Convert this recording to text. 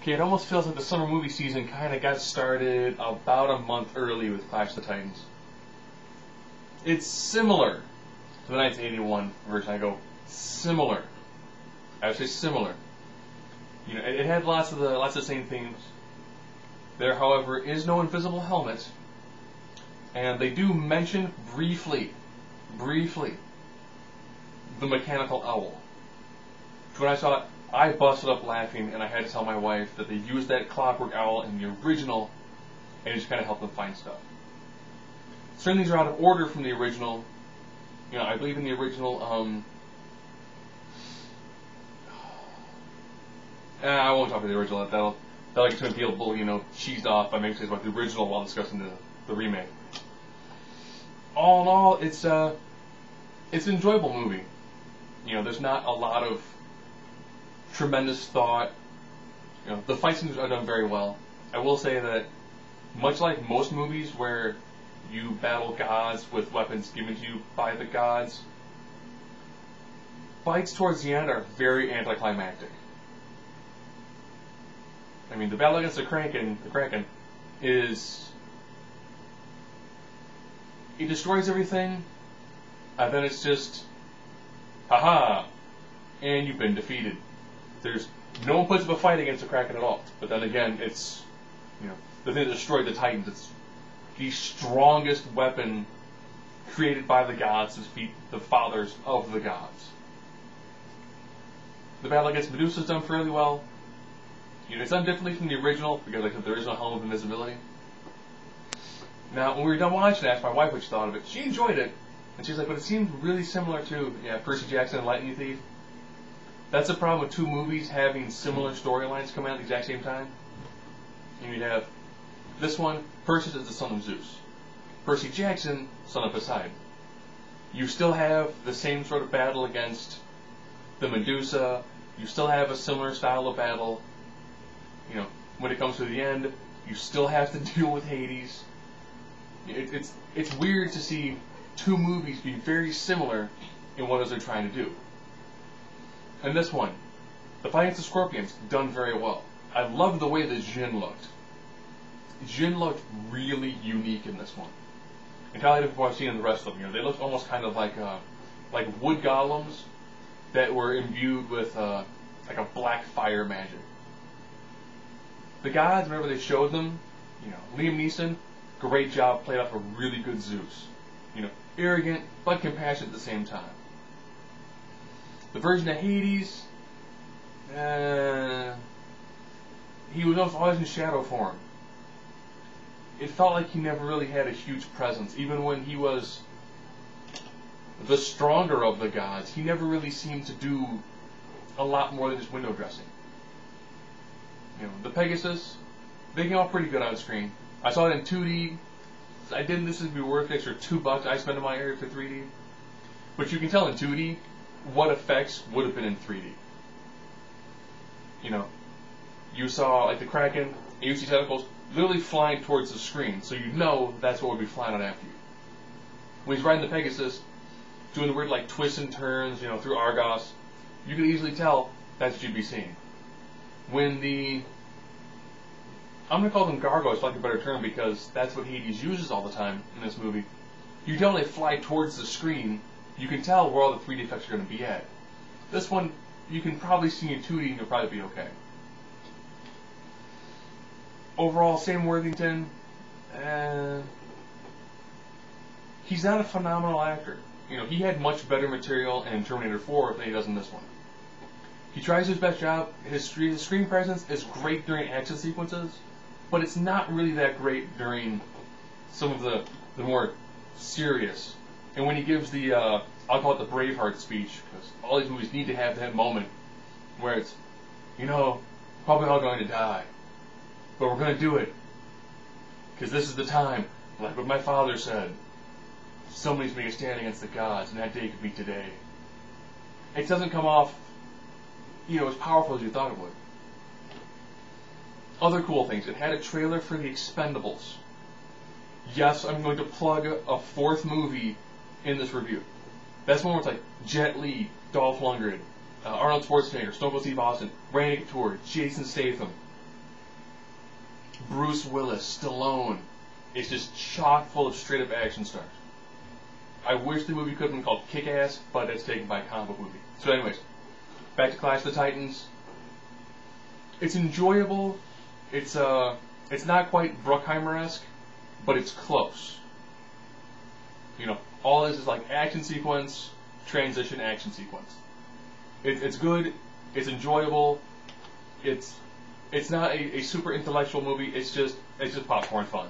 Okay, it almost feels like the summer movie season kind of got started about a month early with Clash of the Titans. It's similar to the 1981 version. I go similar. I would say similar. You know, it had lots of the same themes. There, however, is no invisible helmet, and they do mention briefly, the mechanical owl. When I saw it, I busted up laughing, and I had to tell my wife that they used that clockwork owl in the original, and it just kind of helped them find stuff. Certain things are out of order from the original. You know, I believe in the original, I won't talk about the original. That'll get too many people, you know, cheesed off by making things about the original while discussing the remake. All in all, it's an enjoyable movie. You know, there's not a lot of tremendous thought. You know, the fight scenes are done very well. I will say that, much like most movies where you battle gods with weapons given to you by the gods, fights towards the end are very anticlimactic. I mean, the battle against the Kraken is... It destroys everything, and then it's just, haha, and you've been defeated. There's no one puts up a fight against the Kraken at all. But then again, it's, you know, the thing that destroyed the Titans. It's the strongest weapon created by the gods to defeat the fathers of the gods. The battle against Medusa is done fairly well. You know, it's done differently from the original because, like, there is no helm of invisibility. Now, when we were done watching it, I asked my wife what she thought of it. She enjoyed it, and she's like, but it seemed really similar to, Percy Jackson and Lightning Thief. That's the problem with two movies having similar storylines coming out at the exact same time. And you have this one, Perseus is the son of Zeus. Percy Jackson, son of Poseidon. You still have the same sort of battle against the Medusa. You still have a similar style of battle. You know, when it comes to the end, you still have to deal with Hades. It's weird to see two movies be very similar in what it is they're trying to do. And this one, the fight against the Scorpions, done very well. I love the way that Jin looked. Jin looked really unique in this one. Entirely different from what I've seen in the rest of them. You know, they looked almost kind of like wood golems that were imbued with like a black fire magic. The gods, whenever they showed them, you know, Liam Neeson, great job, played off a really good Zeus. You know, arrogant but compassionate at the same time. The version of Hades, he was always in shadow form. It felt like he never really had a huge presence. Even when he was the stronger of the gods, he never really seemed to do a lot more than just window dressing. You know, the Pegasus, they came out pretty good on screen. I saw it in 2D. This would be worth the extra $2 I spent in my area for 3D. But you can tell in 2D what effects would have been in 3D. You know, you saw like the Kraken, and you see tentacles literally flying towards the screen, so you know that's what would be flying out after you. When he's riding the Pegasus, doing the weird like twists and turns, you know, through Argos, you can easily tell that's what you'd be seeing. When I'm going to call them gargoyles, for lack of a better term, because that's what Hades uses all the time in this movie. You tell they fly towards the screen, you can tell where all the 3D effects are going to be at. This one, you can probably see in 2D and you'll probably be okay. Overall, Sam Worthington, he's not a phenomenal actor. You know, he had much better material in Terminator 4 than he does in this one. He tries his best job. His screen presence is great during action sequences, but it's not really that great during some of the more serious. And when he gives the, I'll call it the Braveheart speech, because all these movies need to have that moment where it's, you know, probably all going to die, but we're going to do it, because this is the time, like what my father said, somebody's making a stand against the gods, and that day could be today. It doesn't come off, you know, as powerful as you thought it would. Other cool things. It had a trailer for The Expendables. Yes, I'm going to plug a fourth movie in this review. That's one where it's like Jet Li, Dolph Lundgren, Arnold Schwarzenegger, Stone Cold Steve Austin, Randy Couture, Jason Statham. Bruce Willis, Stallone. It's just chock full of straight up action stars. I wish the movie could have been called Kick-Ass, but it's taken by a comic book movie. So anyways, back to Clash of the Titans. It's enjoyable. It's not quite Bruckheimer-esque, but it's close. You know, all this is like action sequence, transition, action sequence. It's good. It's enjoyable. It's not a super intellectual movie. It's just popcorn fun.